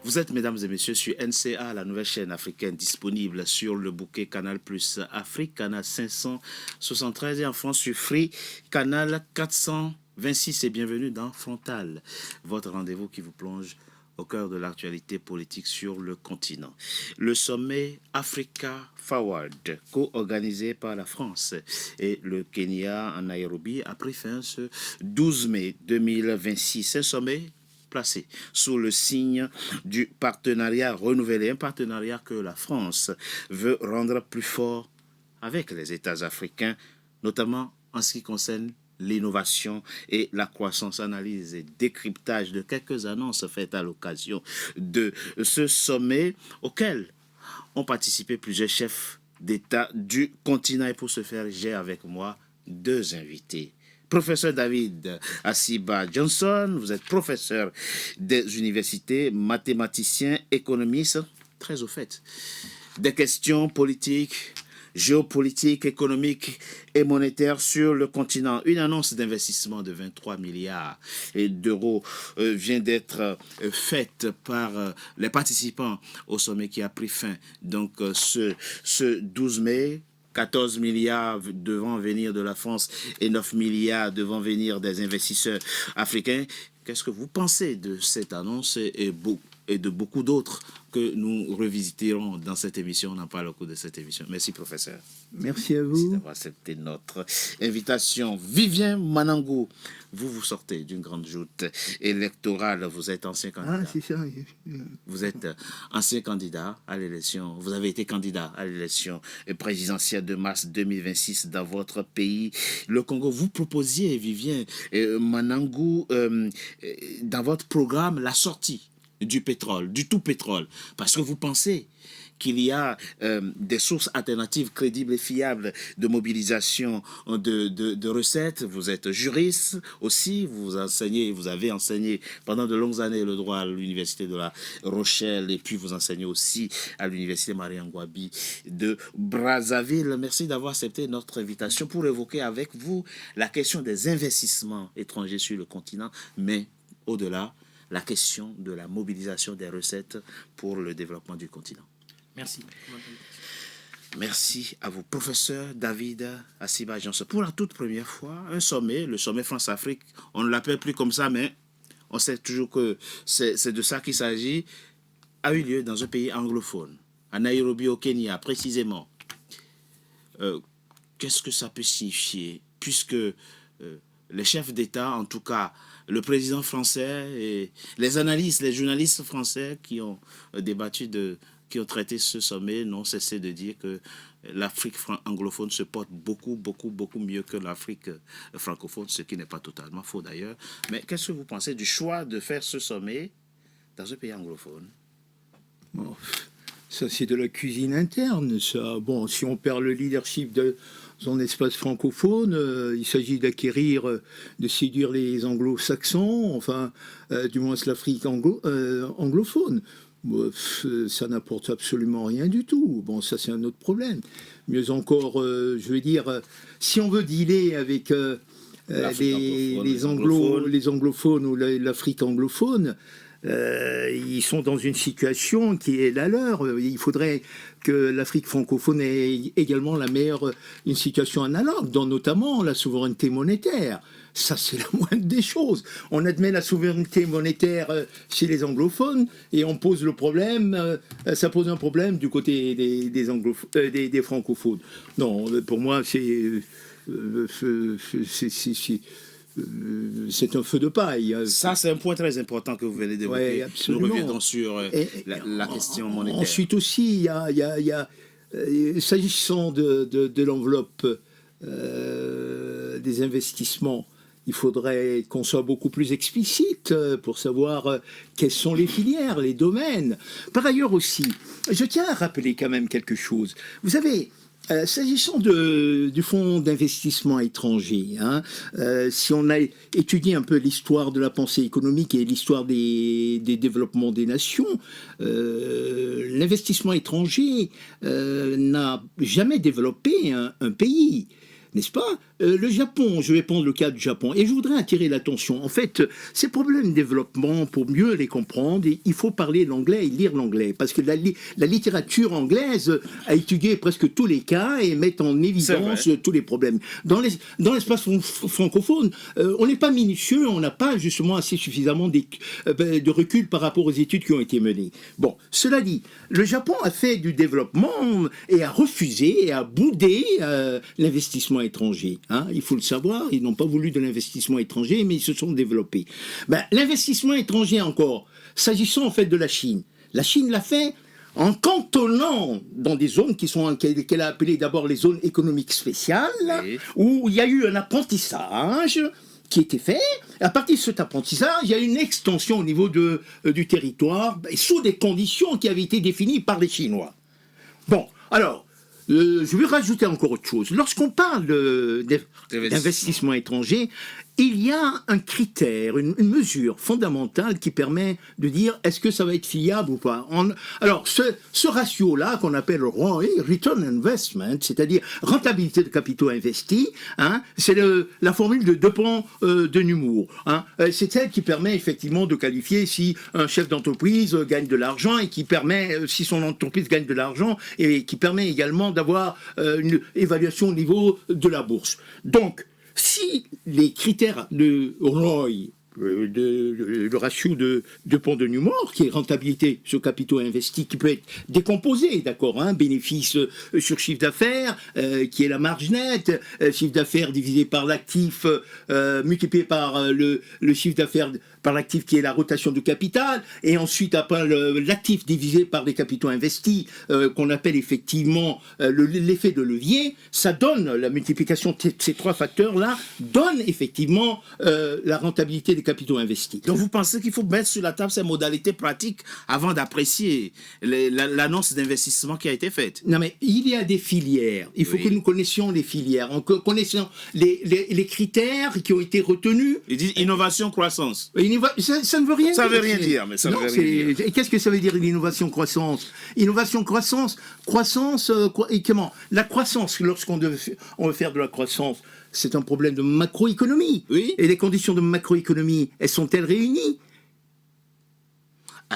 Vous êtes, mesdames et messieurs, sur NCA, la nouvelle chaîne africaine disponible sur le bouquet Canal Plus Afrique, Canal 573 et en France sur Free, Canal 426. Et bienvenue dans Frontal, votre rendez-vous qui vous plonge au cœur de l'actualité politique sur le continent. Le sommet Africa Forward, co-organisé par la France et le Kenya en Nairobi, a pris fin ce 12 mai 2026. Un sommet placé sous le signe du partenariat renouvelé, un partenariat que la France veut rendre plus fort avec les États africains, notamment en ce qui concerne l'innovation et la croissance, analyse et décryptage de quelques annonces faites à l'occasion de ce sommet auquel ont participé plusieurs chefs d'État du continent. Et pour ce faire, j'ai avec moi deux invités. Professeur David Asiba Johnson, vous êtes professeur des universités, mathématicien, économiste, très au fait des questions politiques, géopolitique, économique et monétaire sur le continent. Une annonce d'investissement de 23 milliards d'euros vient d'être faite par les participants au sommet qui a pris fin donc ce 12 mai. 14 milliards devant venir de la France et 9 milliards devant venir des investisseurs africains. Qu'est-ce que vous pensez de cette annonce et de beaucoup d'autres que nous revisiterons dans cette émission? On en parle au cours de cette émission. Merci, professeur. Merci à vous. Merci d'avoir accepté notre invitation. Vivien Manangou, vous sortez d'une grande joute électorale. Vous êtes ancien candidat. Ah, c'est ça. Vous êtes ancien candidat à l'élection. Vous avez été candidat à l'élection présidentielle de mars 2026 dans votre pays, le Congo. Vous proposiez, Vivien Manangou, dans votre programme, la sortie du pétrole, du tout pétrole, parce que vous pensez qu'il y a des sources alternatives crédibles et fiables de mobilisation de recettes. Vous êtes juriste aussi, vous avez enseigné pendant de longues années le droit à l'université de La Rochelle et puis vous enseignez aussi à l'université Marie-Angouabi de Brazzaville. Merci d'avoir accepté notre invitation pour évoquer avec vous la question des investissements étrangers sur le continent, mais au-delà, la question de la mobilisation des recettes pour le développement du continent. Merci. Merci à vous, professeur David Asiba Johnson. Pour la toute première fois, un sommet, le sommet France-Afrique, on ne l'appelle plus comme ça, mais on sait toujours que c'est de ça qu'il s'agit, a eu lieu dans un pays anglophone, à Nairobi au Kenya précisément. Qu'est-ce que ça peut signifier, puisque les chefs d'État, en tout cas le président français et les analystes, les journalistes français qui ont débattu qui ont traité ce sommet n'ont cessé de dire que l'Afrique anglophone se porte beaucoup mieux que l'Afrique francophone, ce qui n'est pas totalement faux d'ailleurs. Mais qu'est-ce que vous pensez du choix de faire ce sommet dans un pays anglophone? Bon, ça, c'est de la cuisine interne, ça. Bon, si on perd le leadership de son espace francophone, il s'agit d'acquérir, de séduire les anglo-saxons, enfin, du moins l'Afrique anglophone. Ça n'apporte absolument rien du tout. Bon, ça, c'est un autre problème. Mieux encore, je veux dire, si on veut dealer avec les anglophones ou l'Afrique anglophone, ils sont dans une situation qui est la leur. Il faudrait que l'Afrique francophone ait également une situation analogue, dont notamment la souveraineté monétaire. Ça, c'est la moindre des choses. On admet la souveraineté monétaire chez les anglophones et on pose le problème, ça pose un problème du côté des francophones. Non, pour moi, c'est un feu de paille. Ça, c'est un point très important que vous venez d'évoquer. Ouais, nous reviendrons sur la question monétaire. Ensuite aussi, s'agissant de l'enveloppe des investissements, il faudrait qu'on soit beaucoup plus explicite pour savoir quelles sont les filières, les domaines. Par ailleurs aussi, je tiens à rappeler quand même quelque chose. Vous savez, s'agissant du fonds d'investissement étranger, si on a étudié un peu l'histoire de la pensée économique et l'histoire des développements des nations, l'investissement étranger n'a jamais développé un pays. n'est-ce pas? Le Japon, je vais prendre le cas du Japon, et je voudrais attirer l'attention. En fait, ces problèmes de développement, pour mieux les comprendre, il faut parler l'anglais et lire l'anglais, parce que la littérature anglaise a étudié presque tous les cas et met en évidence tous les problèmes. Dans l'espace francophone, on n'est pas minutieux, on n'a pas justement assez suffisamment de recul par rapport aux études qui ont été menées. Bon, cela dit, le Japon a fait du développement et a refusé et a boudé l'investissement étranger. Hein, il faut le savoir, ils n'ont pas voulu de l'investissement étranger, mais ils se sont développés. L'investissement étranger encore, s'agissant en fait de la Chine l'a fait en cantonnant dans des zones qu'elle a appelées d'abord les zones économiques spéciales, où il y a eu un apprentissage qui était fait. À partir de cet apprentissage, il y a une extension au niveau du territoire, sous des conditions qui avaient été définies par les Chinois. Bon, alors, je vais rajouter encore autre chose. Lorsqu'on parle d'investissement étranger, il y a un critère, une mesure fondamentale qui permet de dire est-ce que ça va être fiable ou pas. Alors, ce ratio-là, qu'on appelle ROI, Return on Investment, c'est-à-dire rentabilité de capitaux investis, hein, c'est la formule de Dupont de Nemours. Hein. C'est celle qui permet effectivement de qualifier si un chef d'entreprise gagne de l'argent et qui permet, si son entreprise gagne de l'argent, et qui permet également d'avoir une évaluation au niveau de la bourse. Donc, si les critères de ROI, le ratio de Dupont de Nemours, qui est rentabilité sur capitaux investis, qui peut être décomposé, d'accord, hein, bénéfice sur chiffre d'affaires, qui est la marge nette, chiffre d'affaires divisé par l'actif, multiplié par le chiffre d'affaires par l'actif qui est la rotation du capital, et ensuite après l'actif divisé par les capitaux investis, qu'on appelle effectivement l'effet de levier, ça donne, la multiplication de ces trois facteurs-là, donne effectivement la rentabilité des capitaux investis. Donc vous pensez qu'il faut mettre sur la table ces modalités pratiques avant d'apprécier l'annonce d'investissement qui a été faite? Non mais il y a des filières, il faut que nous connaissions les filières, en connaissant les critères qui ont été retenus. Ils disent innovation, croissance. Ça ne veut rien dire. Ça ne veut rien dire, mais ça ne veut rien dire. Et qu'est-ce que ça veut dire l'innovation croissance? Innovation croissance, et comment? La croissance, lorsqu'on veut faire de la croissance, c'est un problème de macroéconomie. Oui. Et les conditions de macroéconomie, elles sont-elles réunies?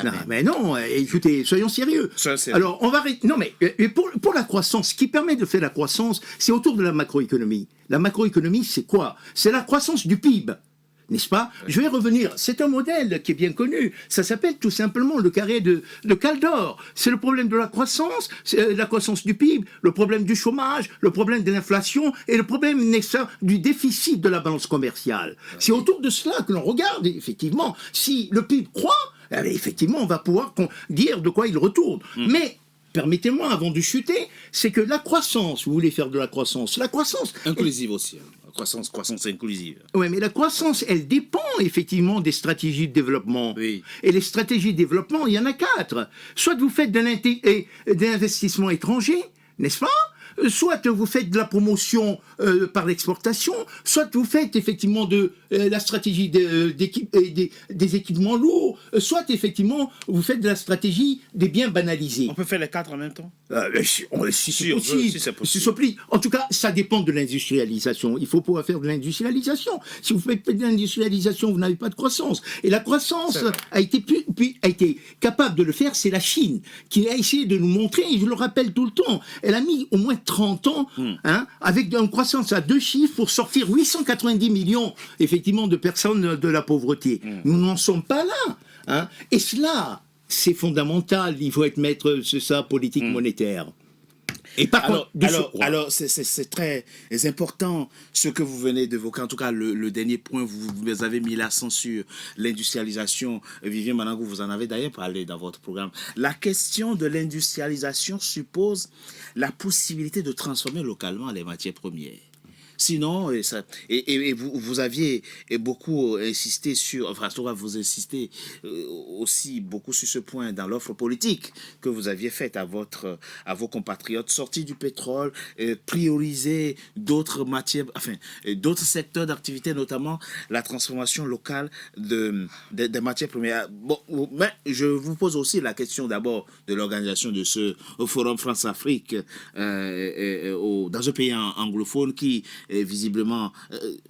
Non, mais non, écoutez, soyons sérieux. Alors, on va... Non, mais pour la croissance, ce qui permet de faire la croissance, c'est autour de la macroéconomie. La macroéconomie, c'est quoi? C'est la croissance du PIB. N'est-ce pas? Je vais revenir. C'est un modèle qui est bien connu. Ça s'appelle tout simplement le carré de Kaldor. C'est le problème de la croissance du PIB, le problème du chômage, le problème de l'inflation et le problème du déficit de la balance commerciale. C'est autour de cela que l'on regarde, effectivement. Si le PIB croît, effectivement, on va pouvoir dire de quoi il retourne. Mais permettez-moi, avant de chuter, c'est que la croissance, vous voulez faire de la croissance inclusive aussi. Croissance inclusive. Oui, mais la croissance, elle dépend effectivement des stratégies de développement. Oui. Et les stratégies de développement, il y en a 4. Soit vous faites de l'investissement étranger, n'est-ce pas? Soit vous faites de la promotion par l'exportation, soit vous faites effectivement de la stratégie des équipements lourds, soit effectivement vous faites de la stratégie des biens banalisés. On peut faire les 4 en même temps? Si c'est possible. En tout cas, ça dépend de l'industrialisation. Il faut pouvoir faire de l'industrialisation. Si vous faites de l'industrialisation, vous n'avez pas de croissance. Et la croissance a été capable de le faire, c'est la Chine, qui a essayé de nous montrer, et je le rappelle tout le temps, elle a mis au moins 30 ans, hein, avec une croissance à 2 chiffres pour sortir 890 millions, effectivement, de personnes de la pauvreté. Nous n'en sommes pas là. Hein. Et cela, c'est fondamental. Il faut être maître, c'est ça, politique monétaire. Et par contre, alors c'est très important ce que vous venez d'évoquer. En tout cas, le dernier point, vous avez mis l'accent sur l'industrialisation. Vivien Manangou, vous en avez d'ailleurs parlé dans votre programme. La question de l'industrialisation suppose la possibilité de transformer localement les matières premières. Sinon, et vous aviez beaucoup insisté sur, enfin, vous insistez aussi beaucoup sur ce point dans l'offre politique que vous aviez faite à vos compatriotes, sortis du pétrole, prioriser d'autres matières, enfin, d'autres secteurs d'activité, notamment la transformation locale des matières premières. Bon, mais je vous pose aussi la question d'abord de l'organisation de ce Forum France-Afrique dans un pays anglophone qui est visiblement,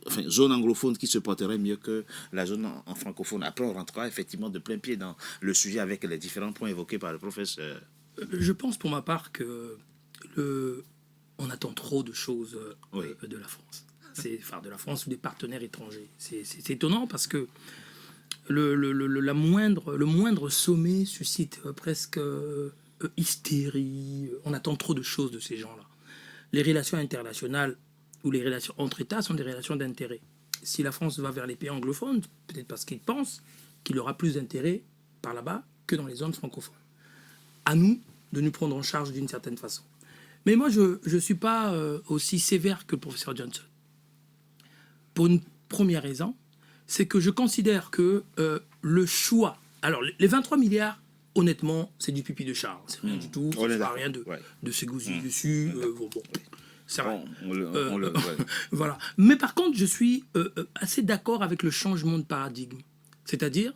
enfin, zone anglophone qui se porterait mieux que la zone en francophone. Après, on rentrera effectivement de plein pied dans le sujet avec les différents points évoqués par le professeur. Je pense pour ma part que on attend trop de choses de la France. Enfin, de la France ou des partenaires étrangers. C'est étonnant parce que le moindre sommet suscite presque hystérie. On attend trop de choses de ces gens-là. Les relations internationales ou les relations entre États sont des relations d'intérêt. Si la France va vers les pays anglophones, peut-être parce qu'ils pensent qu'il aura plus d'intérêt par là-bas que dans les zones francophones. À nous de nous prendre en charge d'une certaine façon. Mais moi, je ne suis pas aussi sévère que le professeur Johnson. Pour une première raison, c'est que je considère que le choix... Alors, les 23 milliards, honnêtement, c'est du pipi de chat. C'est rien du tout. Ça ne rien de s'égosiller dessus. C'est vrai. Voilà. Mais par contre, je suis assez d'accord avec le changement de paradigme. C'est-à-dire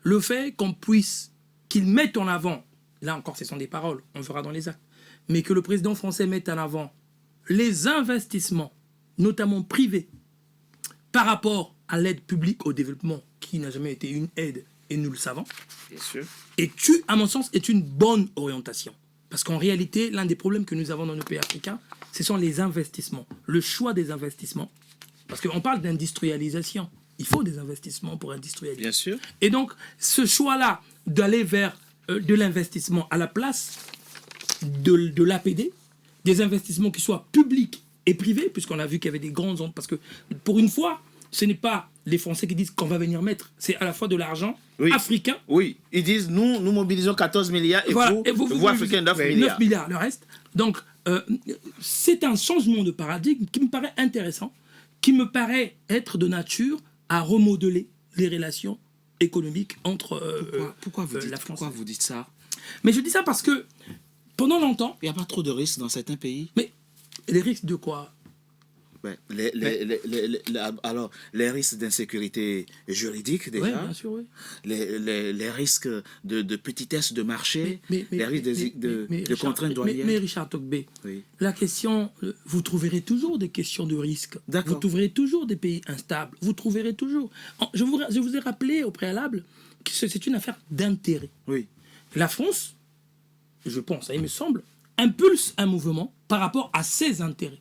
le fait qu'ils mettent en avant, là encore, ce sont des paroles, on verra dans les actes, mais que le président français mette en avant les investissements, notamment privés, par rapport à l'aide publique au développement, qui n'a jamais été une aide, et nous le savons, bien sûr, à mon sens, est une bonne orientation. Parce qu'en réalité, l'un des problèmes que nous avons dans nos pays africains, ce sont les investissements, le choix des investissements. Parce qu'on parle d'industrialisation. Il faut des investissements pour industrialiser. Bien sûr. Et donc, ce choix-là d'aller vers de l'investissement à la place de l'APD, des investissements qui soient publics et privés, puisqu'on a vu qu'il y avait des grandes zones. Parce que, pour une fois, ce n'est pas les Français qui disent qu'on va venir mettre, c'est à la fois de l'argent africain. Oui, ils disent, nous mobilisons 14 milliards et voilà, vous Africains, 9 milliards. 9 milliards, le reste. Donc, c'est un changement de paradigme qui me paraît intéressant, qui me paraît être de nature à remodeler les relations économiques entre pourquoi vous dites, la France. Pourquoi vous dites ça? Mais je dis ça parce que, pendant longtemps... Il n'y a pas trop de risques dans certains pays. Mais les risques de quoi? Alors, les risques d'insécurité juridique, déjà. Oui, bien sûr, oui. Les risques de petitesse de marché, les risques de contraintes douanières. Mais Richard Togbé, la question, vous trouverez toujours des questions de risque. D'accord. Vous trouverez toujours des pays instables. Vous trouverez toujours. Je vous ai rappelé au préalable que c'est une affaire d'intérêt. Oui. La France, je pense, il me semble, impulse un mouvement par rapport à ses intérêts.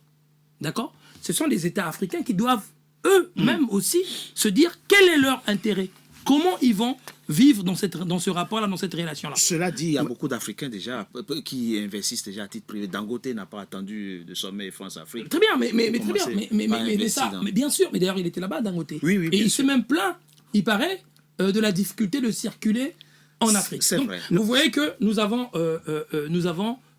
D'accord? Ce sont les États africains qui doivent eux-mêmes aussi se dire quel est leur intérêt. Comment ils vont vivre dans ce rapport-là, dans cette relation-là. Cela dit, il y a beaucoup d'Africains déjà qui investissent déjà à titre privé. Dangote n'a pas attendu de sommet France-Afrique. Très bien, mais très bien. Mais bien sûr, mais d'ailleurs il était là-bas, Dangote. Oui, et il s'est même plaint, il paraît, de la difficulté de circuler en Afrique. C'est vrai. Vous voyez que nous avons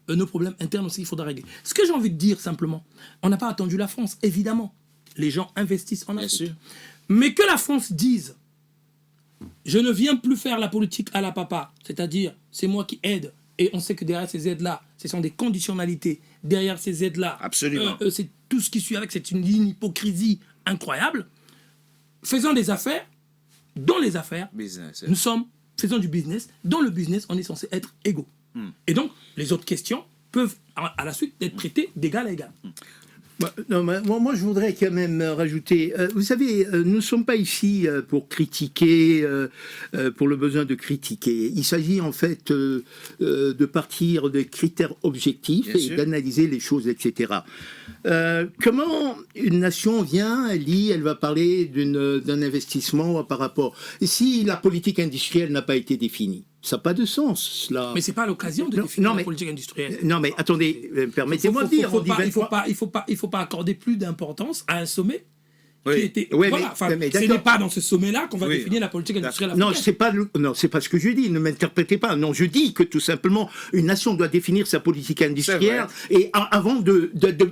nos problèmes internes aussi qu'il faudra régler. Ce que j'ai envie de dire simplement, on n'a pas attendu la France, évidemment. Les gens investissent en Afrique. Bien sûr. Mais que la France dise, je ne viens plus faire la politique à la papa, c'est-à-dire c'est moi qui aide, et on sait que derrière ces aides-là, ce sont des conditionnalités. Derrière ces aides-là, absolument. C'est tout ce qui suit avec, c'est une ligne hypocrisie incroyable. Faisons des affaires, dans les affaires, business. Faisons du business. Dans le business, on est censé être égaux. Et donc, les autres questions peuvent, à la suite, être traitées d'égal à égal. Moi, je voudrais quand même rajouter, vous savez, nous ne sommes pas ici pour critiquer, pour le besoin de critiquer. Il s'agit en fait de partir des critères objectifs et d'analyser les choses, etc. Comment une nation vient, elle va parler d'un investissement par rapport... Si la politique industrielle n'a pas été définie, ça n'a pas de sens. Cela... Mais ce n'est pas l'occasion de définir la politique industrielle. Non, mais attendez, permettez-moi de dire... Il ne faut pas accorder plus d'importance à un sommet Oui. qui était... Oui, voilà, mais- enfin, mais ce d'accord. n'est pas dans ce sommet-là qu'on va Oui. définir la politique industrielle Non, africaine. non, c'est pas ce que je dis. Ne m'interprétez pas. Non, je dis que tout simplement, une nation doit définir sa politique industrielle et avant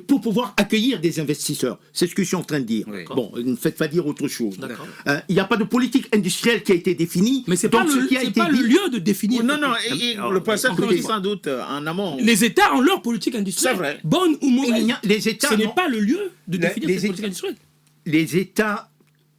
pour pouvoir accueillir des investisseurs. C'est ce que je suis en train de dire. Oui. Bon, ne me faites pas dire autre chose. D'accord. Il n'y a pas de politique industrielle qui a été définie. Mais c'est pas, Donc, ce qui a c'est été pas dit- le lieu de définir. Non, non, Alors, le professeur encore dit une fois. sans doute en amont. Les États ont leur politique industrielle. C'est vrai. Bonne ou mauvaise. Il y a- les États Ce n'est n'ont- pas le lieu de définir les cette politique États- industrielle. Les États.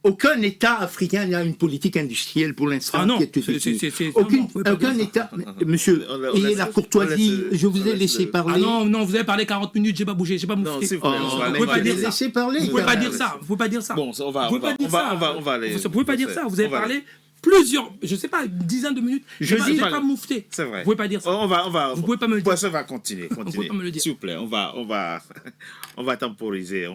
Aucun État africain n'a une politique industrielle pour l'instant Ah non, qui est c'est- définie. c'est- Aucune- non, vous pouvez pas aucun dire État. Monsieur, On ayez laisse- la courtoisie. on laisse- Je vous on ai laisse laissé le- parler. Ah non, non, vous avez parlé 40 minutes, j'ai pas bougé, j'ai pas Non, moufté. s'il vous plaît, Oh, on va vous aller- pouvez pas dire ça. laissez parler. Vous pouvez pas quand dire même. ça. Vous pouvez pas dire ça. Bon, on va, Vous pouvez pas dire ça. on va aller. Vous pouvez pas dire ça. Vous avez On va aller. parlé plusieurs, je sais pas, une dizaine de minutes. Je J'ai dis- pas moufté. C'est vrai. Vous pouvez pas dire ça. On va. Vous pouvez pas me le dire. Professeur va continuer. pouvez pas me le dire. S'il vous plaît, on va temporiser.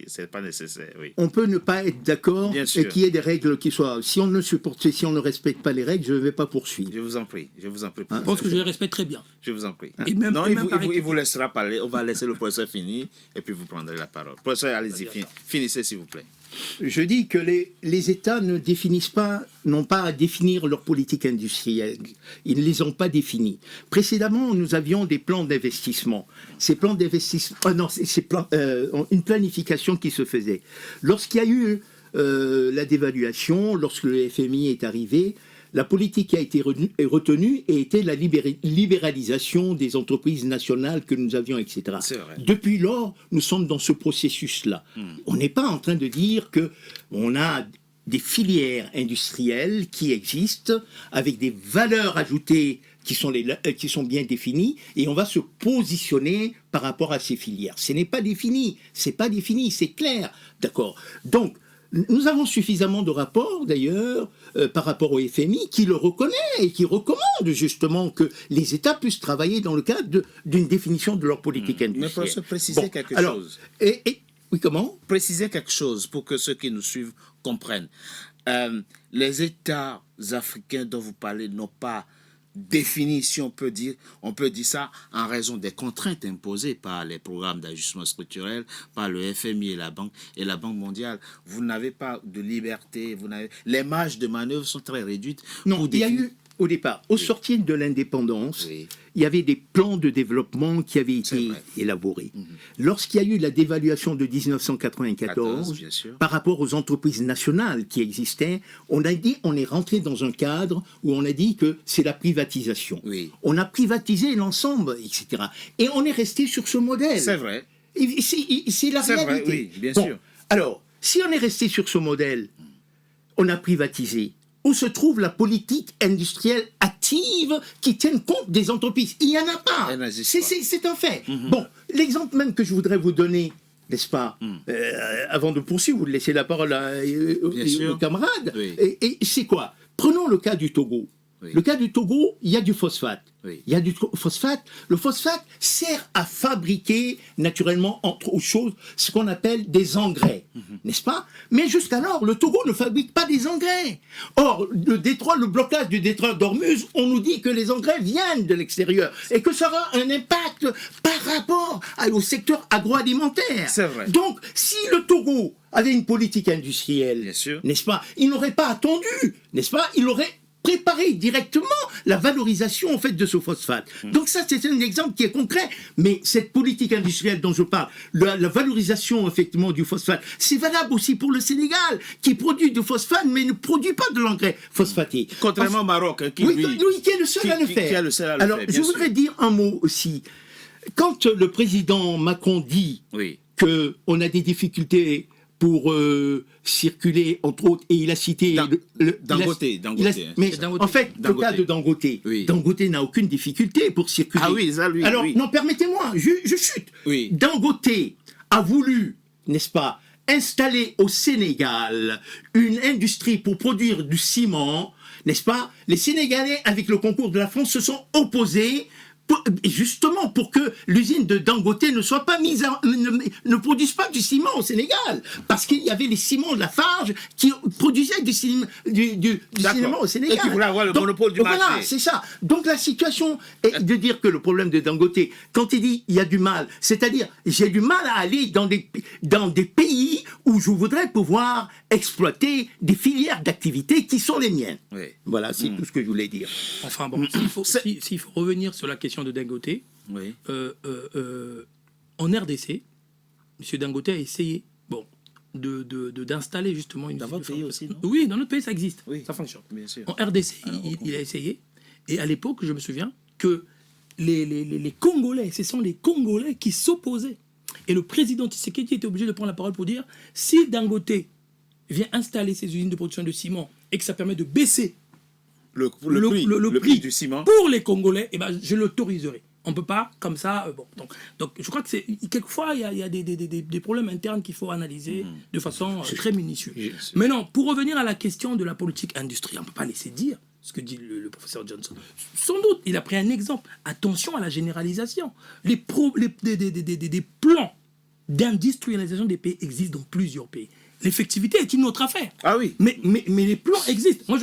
C'est pas nécessaire, oui. On peut ne pas être d'accord Bien sûr. et qu'il y ait des règles qui soient. Si on ne supporte, si on ne respecte pas les règles, je ne vais pas poursuivre. Je vous en prie. Je pense que je les respecte très bien. Je vous en prie. Et même- non, et il même vous, par il vous- il équipe. vous laissera parler. On va laisser le professeur finir et puis vous prendrez la parole. Professeur, allez-y, finissez s'il vous plaît. Je dis que les États ne définissent pas, n'ont pas à définir leur politique industrielle. Ils ne les ont pas définis. Précédemment, nous avions des plans d'investissement. Ces plans d'investissement, une planification qui se faisait. Lorsqu'il y a eu la dévaluation, lorsque le FMI est arrivé, la politique qui a été retenue était la libéralisation des entreprises nationales que nous avions, etc. C'est vrai. Depuis lors, nous sommes dans ce processus-là. On n'est pas en train de dire que on a des filières industrielles qui existent avec des valeurs ajoutées qui sont bien définies et on va se positionner par rapport à ces filières. Ce n'est pas défini, c'est clair, d'accord. Donc, nous avons suffisamment de rapports, d'ailleurs, par rapport au FMI, qui le reconnaît et qui recommande justement que les États puissent travailler dans le cadre d'une définition de leur politique industrielle. Mais professeur, précisez quelque chose. Oui, comment ? Préciser quelque chose pour que ceux qui nous suivent comprennent. Les États africains dont vous parlez n'ont pas défini, si on peut dire ça, en raison des contraintes imposées par les programmes d'ajustement structurel, par le FMI et la Banque mondiale. Vous n'avez pas de liberté, les marges de manœuvre sont très réduites. Non, il y a eu, au départ, au sortir de l'indépendance, Oui. il y avait des plans de développement qui avaient C'est été vrai. élaborés. Lorsqu'il y a eu la dévaluation de 1994, bien sûr. par rapport aux entreprises nationales qui existaient, on est rentré dans un cadre où on a dit que c'est la privatisation. Oui. On a privatisé l'ensemble, etc. Et on est resté sur ce modèle. C'est vrai. C'est la C'est vrai, réalité. oui, bien Bon, sûr. Alors, si on est resté sur ce modèle, on a privatisé. Où se trouve la politique industrielle active qui tienne compte des entreprises? Il n'y en a pas. Elle n'existe C'est un fait. Bon, l'exemple même que je voudrais vous donner, n'est-ce pas, avant de poursuivre, vous laissez la parole Bien sûr. aux camarades. Oui. Et c'est quoi? Prenons le cas du Togo. Oui. Le cas du Togo, il y a du phosphate. Oui. Il y a du phosphate. Le phosphate sert à fabriquer, naturellement, entre autres choses, ce qu'on appelle des engrais, n'est-ce pas? Mais jusqu'alors, le Togo ne fabrique pas des engrais. Or, le blocage du détroit d'Ormuz, on nous dit que les engrais viennent de l'extérieur et que ça aura un impact par rapport au secteur agroalimentaire. C'est vrai. Donc, si le Togo avait une politique industrielle, Bien sûr. n'est-ce pas, il n'aurait pas attendu, n'est-ce pas, il aurait préparer directement la valorisation en fait de ce phosphate. Donc ça c'est un exemple qui est concret, mais cette politique industrielle dont je parle, la valorisation effectivement du phosphate, c'est valable aussi pour le Sénégal qui produit du phosphate mais ne produit pas de l'engrais phosphaté. Contrairement au Maroc, qui Oui, lui... qui est le seul à le faire. Qui est le seul à le Alors faire, je bien voudrais sûr. dire un mot aussi. Quand le président Macron dit Oui. qu'on a des difficultés pour circuler, entre autres, et il a cité... Dangote, mais C'est Dangote. en fait, le Dangote. cas de Dangote, Oui. Dangote n'a aucune difficulté pour circuler. Ah oui, ça, lui, Alors, oui. non, permettez-moi, je chute. Oui. Dangote a voulu, n'est-ce pas, installer au Sénégal une industrie pour produire du ciment, n'est-ce pas? Les Sénégalais, avec le concours de la France, se sont opposés Justement pour que l'usine de Dangote ne soit pas ne produise pas du ciment au Sénégal, parce qu'il y avait les ciments de Lafarge qui produisaient du ciment au Sénégal. Et qui voulaient avoir le monopole du marché. Voilà, c'est ça. Donc la situation est de dire que le problème de Dangote, quand il dit il y a du mal, c'est-à-dire j'ai du mal à aller dans des pays où je voudrais pouvoir exploiter des filières d'activité qui sont les miennes. Oui. Voilà, c'est tout ce que je voulais dire. Enfin bon, s'il faut revenir sur la question de Dangote, Oui. en RDC, M. Dangote a essayé d'installer justement une... Dans votre pays aussi, non? Oui, dans notre pays, ça existe. Oui. Ça fonctionne. Bien sûr. En RDC, il a essayé. Et à l'époque, je me souviens que les Congolais, ce sont les Congolais qui s'opposaient. Et le président Tshisekedi était obligé de prendre la parole pour dire si Dangote vient installer ses usines de production de ciment et que ça permet de baisser Le prix du ciment pour les Congolais, eh ben, je l'autoriserai. On ne peut pas comme ça. Bon, donc, je crois que quelquefois, il y a des problèmes internes qu'il faut analyser de façon très minutieuse. Mais non, pour revenir à la question de la politique industrielle, on ne peut pas laisser dire ce que dit le professeur Johnson. Sans doute, il a pris un exemple. Attention à la généralisation. Des plans d'industrialisation des pays existent dans plusieurs pays. L'effectivité est une autre affaire. Ah oui. Mais les plans existent. Moi,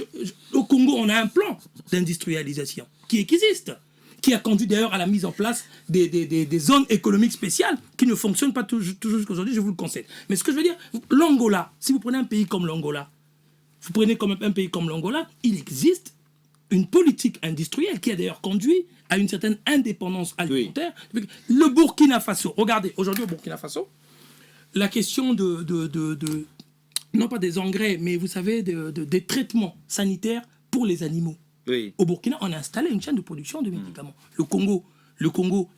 au Congo, on a un plan d'industrialisation qui existe, qui a conduit d'ailleurs à la mise en place des zones économiques spéciales qui ne fonctionnent pas toujours jusqu'aujourd'hui, je vous le concède. Mais ce que je veux dire, l'Angola, si vous prenez un pays comme l'Angola, il existe une politique industrielle qui a d'ailleurs conduit à une certaine indépendance alimentaire. Oui. Le Burkina Faso, regardez, aujourd'hui au Burkina Faso, la question non pas des engrais, mais vous savez, des traitements sanitaires pour les animaux. Oui. Au Burkina, on a installé une chaîne de production de médicaments. Le Congo,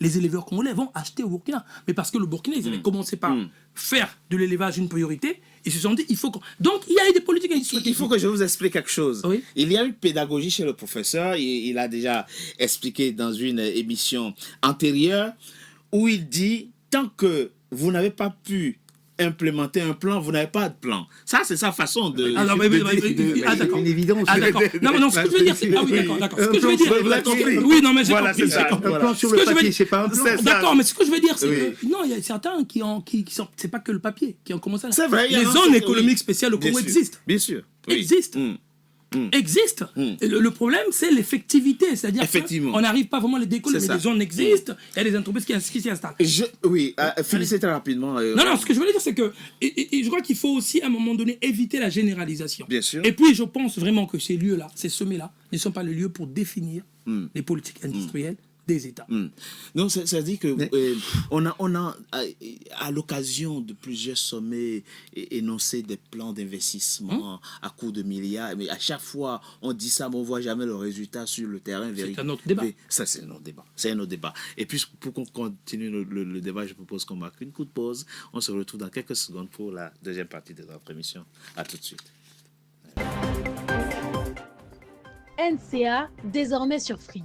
les éleveurs congolais vont acheter au Burkina. Mais parce que le Burkina, ils avaient commencé par faire de l'élevage une priorité, ils se sont dit, il faut donc, il y a eu des politiques industrielles. Il faut que je vous explique quelque chose. Oui. Il y a eu pédagogie chez le professeur. Il a déjà expliqué dans une émission antérieure où il dit, tant que vous n'avez pas pu implémenter un plan, vous n'avez pas de plan. Ça, c'est sa façon de... d'accord. Une évidence. Ah, d'accord. Non, ce que je veux dire, c'est... Ah oui, d'accord. Ce que je veux dire... Oui, non, mais j'ai compris. ça. Un plan sur le papier, c'est pas un plan. D'accord, mais ce que je veux dire, c'est que... Non, il y a certains qui sont... C'est pas que le papier qui ont commencé à... C'est vrai. Les zones économiques spéciales au Congo existent. Bien sûr. Existent. Existe. Le problème, c'est l'effectivité. C'est-à-dire qu'on n'arrive pas vraiment à les décoller, mais les zones existent, il y a des entreprises qui s'y installent. Finissez très rapidement. Non, ce que je voulais dire, c'est que et je crois qu'il faut aussi, à un moment donné, éviter la généralisation. Bien sûr. Et puis, je pense vraiment que ces lieux-là, ces sommets-là, ne sont pas le lieu pour définir les politiques industrielles des États. Non, ça dit que on a à l'occasion de plusieurs sommets énoncé des plans d'investissement à coût de milliards, mais à chaque fois on dit ça, mais on voit jamais le résultat sur le terrain. C'est un autre débat. Ça, c'est un autre débat. C'est un autre débat. Et puis pour qu'on continue le débat, je propose qu'on marque une courte pause. On se retrouve dans quelques secondes pour la deuxième partie de notre émission. À tout de suite. NCA, désormais sur Free.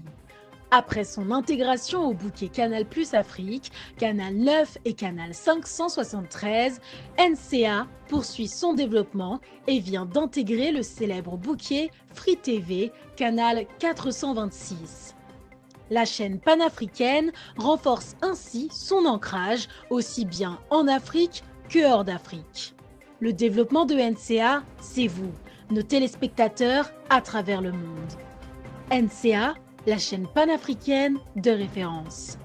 Après son intégration au bouquet Canal+ Afrique, Canal 9 et Canal 573, NCA poursuit son développement et vient d'intégrer le célèbre bouquet Free TV, Canal 426. La chaîne panafricaine renforce ainsi son ancrage aussi bien en Afrique que hors d'Afrique. Le développement de NCA, c'est vous, nos téléspectateurs à travers le monde. NCA, la chaîne panafricaine de référence.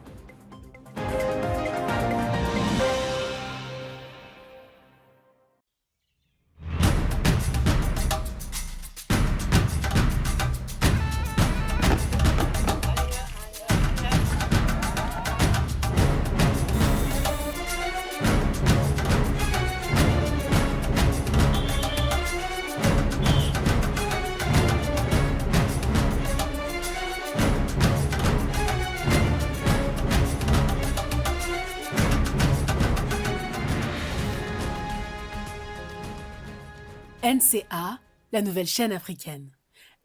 NCA, la nouvelle chaîne africaine.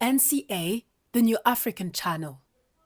NCA, the New African Channel.